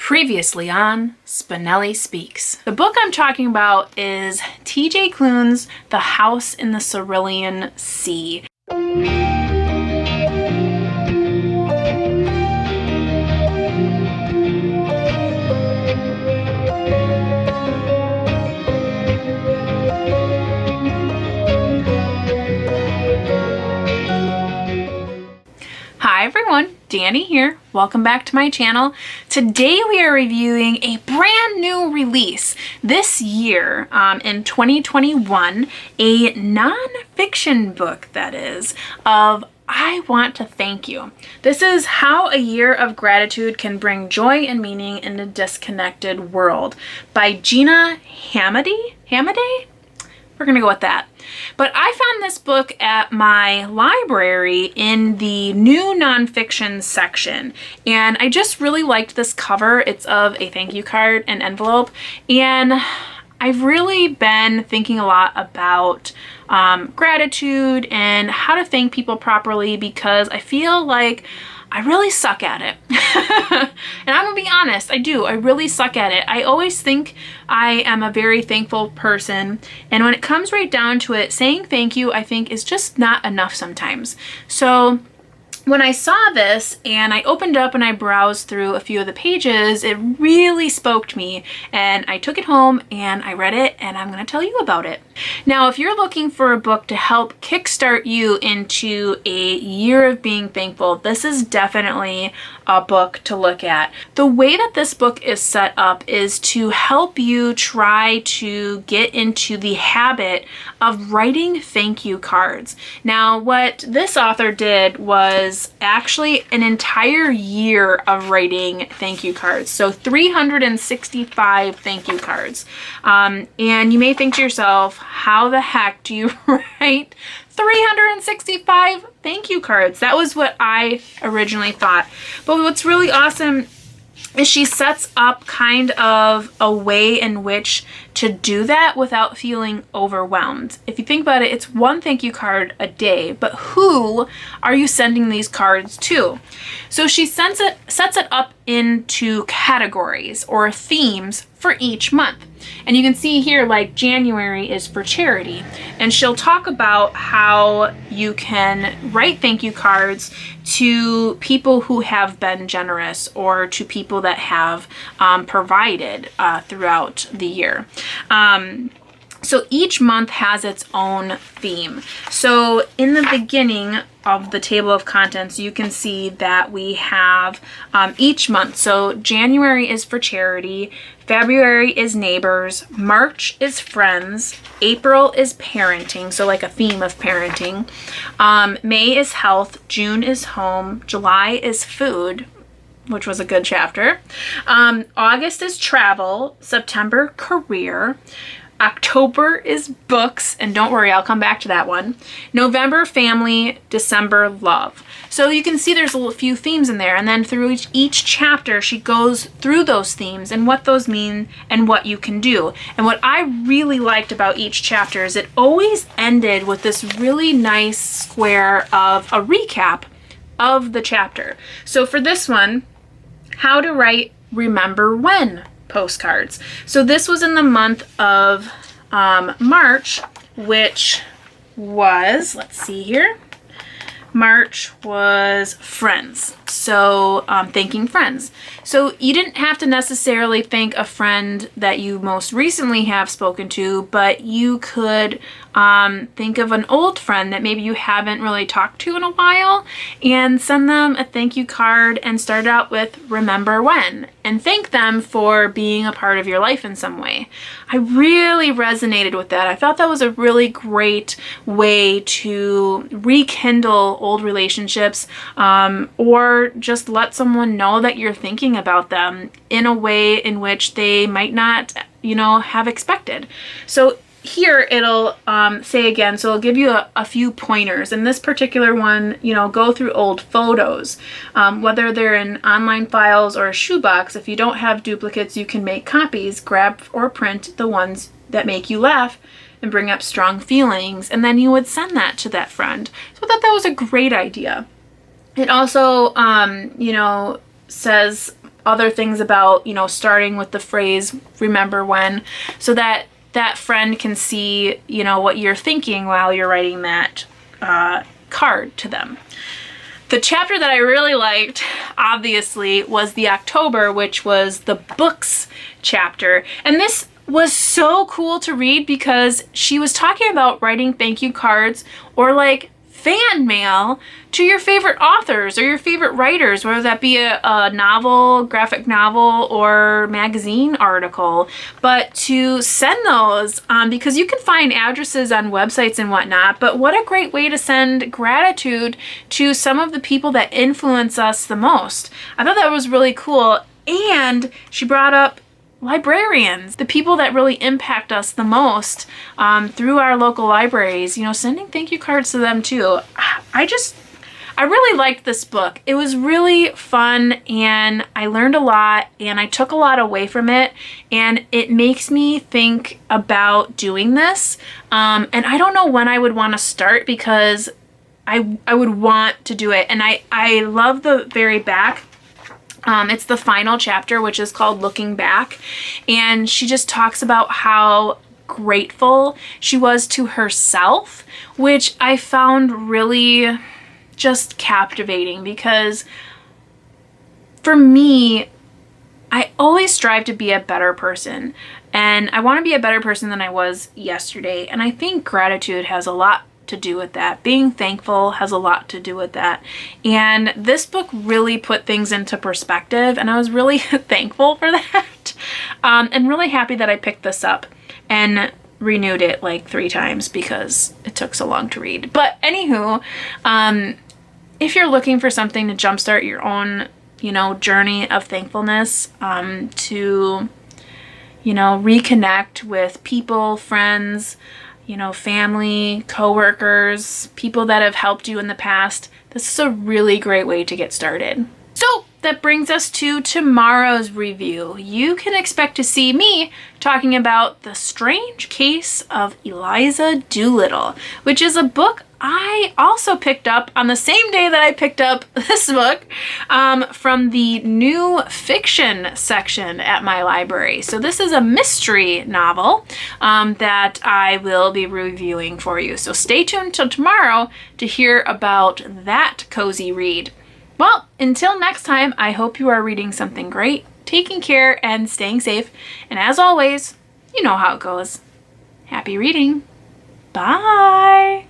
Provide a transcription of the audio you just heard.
Previously on Spenelli Speaks. The book I'm talking about is T.J. Klune's The House in the Cerulean Sea. Hi everyone, Danny here. Welcome back to my channel. Today we are reviewing a brand new release this year in 2021, a nonfiction book that is, of I Want to Thank You. This is How a Year of Gratitude Can Bring Joy and Meaning in a Disconnected World by Gina Hamadey? We're gonna go with that. But I found this book at my library in the new nonfiction section, and I just really liked this cover. It's of a thank you card and envelope, and I've really been thinking a lot about gratitude and how to thank people properly, because I feel like I really suck at it. And I'm gonna be honest, I do. I really suck at it. I always think I am a very thankful person, and when it comes right down to it, saying thank you, I think, is just not enough sometimes. So when I saw this and I opened up and I browsed through a few of the pages, it really spoke to me, and I took it home and I read it, and I'm going to tell you about it. Now, if you're looking for a book to help kickstart you into a year of being thankful, this is definitely a book to look at. The way that this book is set up is to help you try to get into the habit of writing thank you cards. Now, what this author did was actually an entire year of writing thank you cards. So 365 thank you cards. And you may think to yourself, how the heck do you write 365 thank you cards? That was what I originally thought. But what's really awesome is she sets up kind of a way in which to do that without feeling overwhelmed. If you think about it, it's one thank you card a day, but who are you sending these cards to? So she sets it up into categories or themes for each month. And you can see here, like, January is for charity, and she'll talk about how you can write thank you cards to people who have been generous or to people that have provided throughout the year. So each month has its own theme. So in the beginning of the table of contents, you can see that we have each month. So January is for charity, February is neighbors, March is friends, April is parenting, so like a theme of parenting, May is health, June is home, July is food, which was a good chapter, August is travel, September career, October is books, and don't worry, I'll come back to that one. November, family, December, love. So you can see there's a few themes in there, and then through each chapter, she goes through those themes and what those mean and what you can do. And what I really liked about each chapter is it always ended with this really nice square of a recap of the chapter. So for this one, how to write remember when postcards. So this was in the month of March, which was, let's see here, March was friends. So thanking friends. So you didn't have to necessarily thank a friend that you most recently have spoken to, but you could think of an old friend that maybe you haven't really talked to in a while and send them a thank you card and start out with remember when, and thank them for being a part of your life in some way. I really resonated with that. I thought that was a really great way to rekindle old relationships, or just let someone know that you're thinking about them in a way in which they might not, have expected. So here it'll say again, so it'll give you a few pointers. In this particular one, go through old photos, whether they're in online files or a shoebox. If you don't have duplicates, you can make copies, grab or print the ones that make you laugh and bring up strong feelings, and then you would send that to that friend. So I thought that was a great idea. It also, says other things about, you know, starting with the phrase, remember when, so that that friend can see, you know, what you're thinking while you're writing that card to them. The chapter that I really liked, obviously, was the October, which was the books chapter. And this was so cool to read because she was talking about writing thank you cards or like fan mail to your favorite authors or your favorite writers, whether that be a novel, graphic novel, or magazine article, but to send those because you can find addresses on websites and whatnot, but what a great way to send gratitude to some of the people that influence us the most. I thought that was really cool. And she brought up librarians, the people that really impact us the most through our local libraries, you know, sending thank you cards to them too. I really liked this book. It was really fun and I learned a lot and I took a lot away from it, and it makes me think about doing this. And I don't know when I would want to start because I would want to do it. And I love the very back. It's the final chapter, which is called Looking Back. And she just talks about how grateful she was to herself, which I found really just captivating because for me, I always strive to be a better person. And I want to be a better person than I was yesterday. And I think gratitude has a lot to do with that. Being thankful has a lot to do with that. And this book really put things into perspective, and I was really thankful for that. And really happy that I picked this up and renewed it like 3 times because it took so long to read. But anywho, if you're looking for something to jumpstart your own, you know, journey of thankfulness, to, you know, reconnect with people, friends, you know, family, coworkers, people that have helped you in the past, this is a really great way to get started. So that brings us to tomorrow's review. You can expect to see me talking about The Strange Case of Eliza Doolittle, which is a book I also picked up on the same day that I picked up this book from the new fiction section at my library. So this is a mystery novel that I will be reviewing for you. So stay tuned till tomorrow to hear about that cozy read. Well, until next time, I hope you are reading something great, taking care, and staying safe. And as always, you know how it goes. Happy reading. Bye.